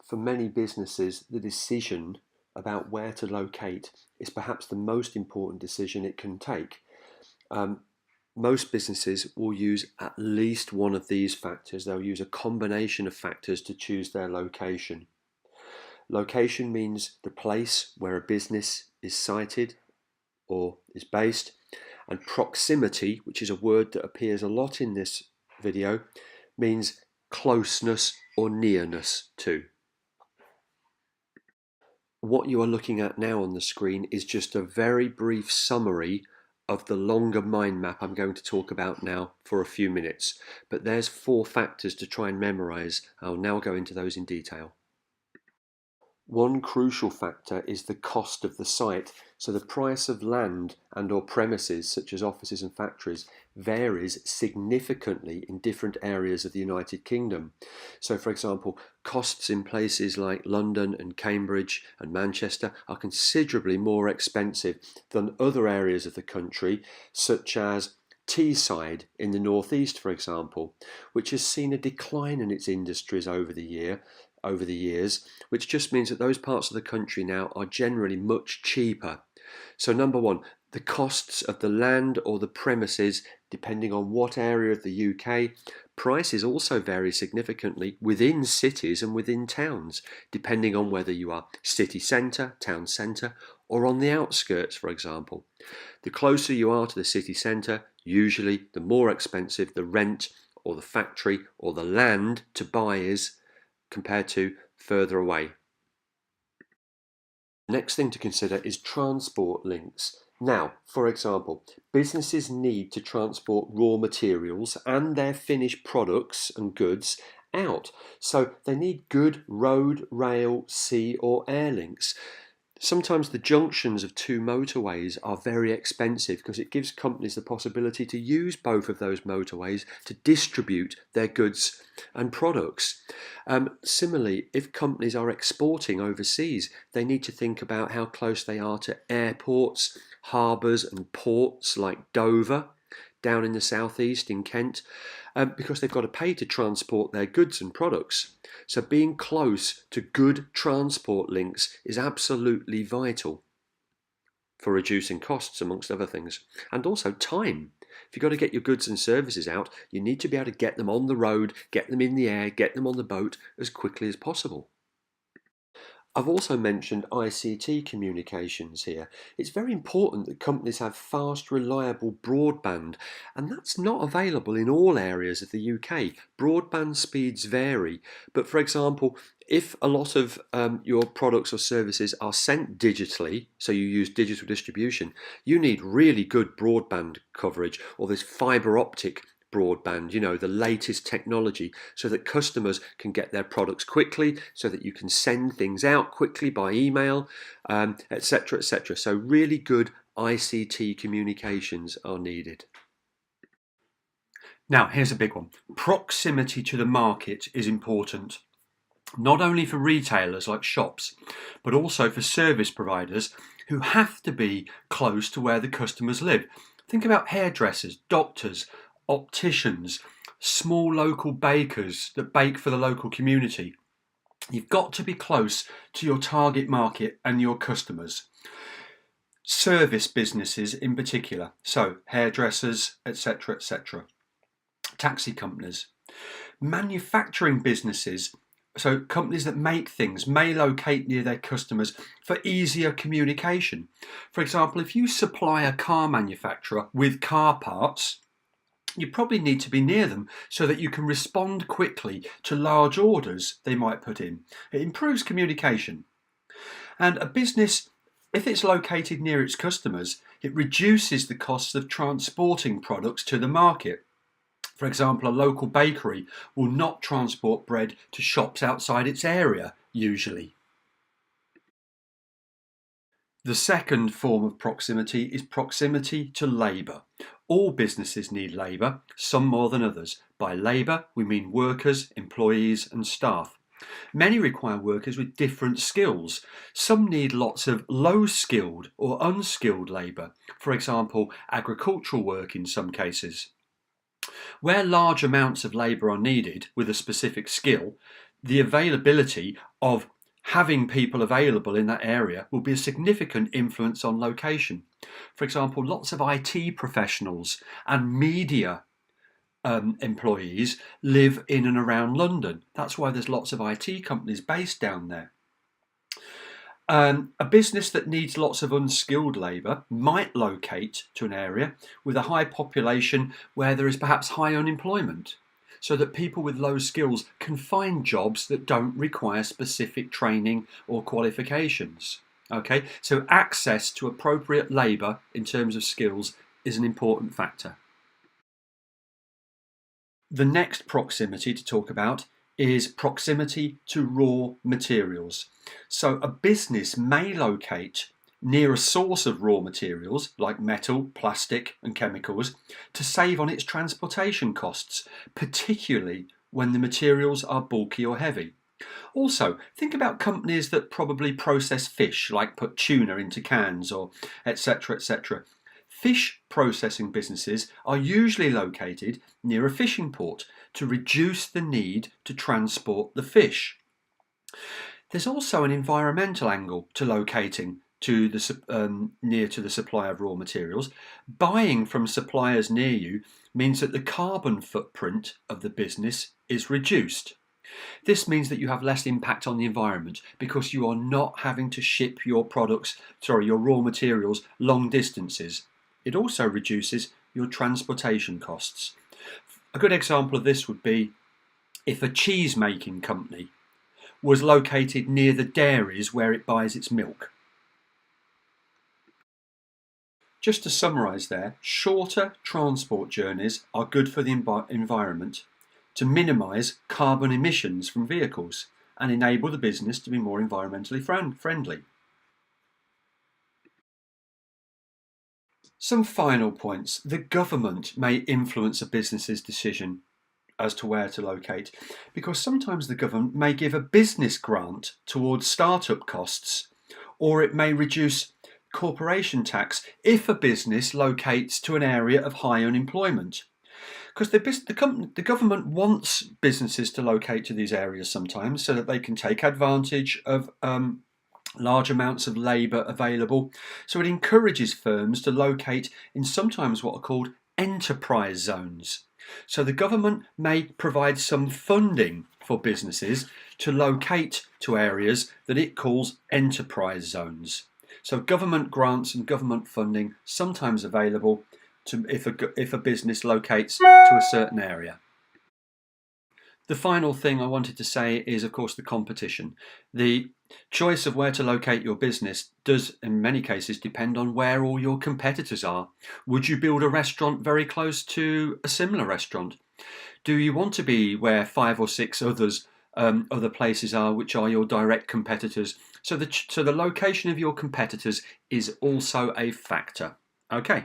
for many businesses, the decision about where to locate is perhaps the most important decision it can take. Most businesses will use at least one of these factors. They'll use a combination of factors to choose their location. Location means the place where a business is sited or is based, and proximity, which is a word that appears a lot in this video, means closeness or nearness to. What you are looking at now on the screen is just a very brief summary of the longer mind map I'm going to talk about now for a few minutes. But there's 4 factors to try and memorize. I'll now go into those in detail. One crucial factor is the cost of the site. So the price of land and or premises, such as offices and factories, varies significantly in different areas of the United Kingdom. So for example, costs in places like London and Cambridge and Manchester are considerably more expensive than other areas of the country, such as Teesside in the northeast, for example, which has seen a decline in its industries over the years, which just means that those parts of the country now are generally much cheaper. So number one, the costs of the land or the premises, depending on what area of the UK, prices also vary significantly within cities and within towns, depending on whether you are city centre, town centre, or on the outskirts, for example. The closer you are to the city centre, usually the more expensive the rent or the factory or the land to buy is compared to further away. Next thing to consider is transport links. Now, for example, businesses need to transport raw materials and their finished products and goods out. So they need good road, rail, sea or air links. Sometimes the junctions of 2 motorways are very expensive because it gives companies the possibility to use both of those motorways to distribute their goods and products. Similarly, if companies are exporting overseas, they need to think about how close they are to airports, harbours and ports like Dover down in the southeast in Kent, because they've got to pay to transport their goods and products. So being close to good transport links is absolutely vital for reducing costs, amongst other things, and also time. If you've got to get your goods and services out, you need to be able to get them on the road, get them in the air, get them on the boat as quickly as possible. I've also mentioned ICT communications here. It's very important that companies have fast, reliable broadband, and that's not available in all areas of the UK. Broadband speeds vary, but for example, if a lot of your products or services are sent digitally, so you use digital distribution, you need really good broadband coverage, or this fibre optic broadband, the latest technology, so that customers can get their products quickly, so that you can send things out quickly by email, etc., etc. So really good ICT communications are needed. Now, here's a big one. Proximity to the market is important, not only for retailers like shops, but also for service providers who have to be close to where the customers live. Think about hairdressers, doctors, opticians, small local bakers that bake for the local community. You've got to be close to your target market and your customers. Service businesses in particular, so hairdressers, etc., etc. Taxi companies. Manufacturing businesses, so companies that make things, may locate near their customers for easier communication. For example, if you supply a car manufacturer with car parts, you probably need to be near them so that you can respond quickly to large orders they might put in. It improves communication. And a business, if it's located near its customers, it reduces the costs of transporting products to the market. For example, a local bakery will not transport bread to shops outside its area, usually. The second form of proximity is proximity to labour. All businesses need labour, some more than others. By labour, we mean workers, employees and staff. Many require workers with different skills. Some need lots of low-skilled or unskilled labour, for example, agricultural work in some cases. Where large amounts of labour are needed with a specific skill, the availability of having people available in that area will be a significant influence on location. For example, lots of IT professionals and media employees live in and around London. That's why there's lots of IT companies based down there. A business that needs lots of unskilled labour might locate to an area with a high population where there is perhaps high unemployment, so that people with low skills can find jobs that don't require specific training or qualifications. Okay, so access to appropriate labour in terms of skills is an important factor. The next proximity to talk about is proximity to raw materials. So a business may locate near a source of raw materials like metal, plastic and chemicals to save on its transportation costs, particularly when the materials are bulky or heavy. Also, think about companies that probably process fish, like put tuna into cans or etc. etc. Fish processing businesses are usually located near a fishing port to reduce the need to transport the fish. There's also an environmental angle to locating to the near to the supply of raw materials. Buying from suppliers near you means that the carbon footprint of the business is reduced. This means that you have less impact on the environment because you are not having to ship your your raw materials long distances. It also reduces your transportation costs. A good example of this would be if a cheese making company was located near the dairies where it buys its milk. Just to summarise there, shorter transport journeys are good for the environment to minimise carbon emissions from vehicles and enable the business to be more environmentally friendly. Some final points. The government may influence a business's decision as to where to locate, because sometimes the government may give a business grant towards startup costs, or it may reduce corporation tax if a business locates to an area of high unemployment. Because the government wants businesses to locate to these areas sometimes so that they can take advantage of large amounts of labour available. So it encourages firms to locate in sometimes what are called enterprise zones. So the government may provide some funding for businesses to locate to areas that it calls enterprise zones. So government grants and government funding sometimes available if a business locates to a certain area. The final thing I wanted to say is, of course, the competition. The choice of where to locate your business does, in many cases, depend on where all your competitors are. Would you build a restaurant very close to a similar restaurant? Do you want to be where 5 or 6 other places are, which are your direct competitors? So the location of your competitors is also a factor. Okay.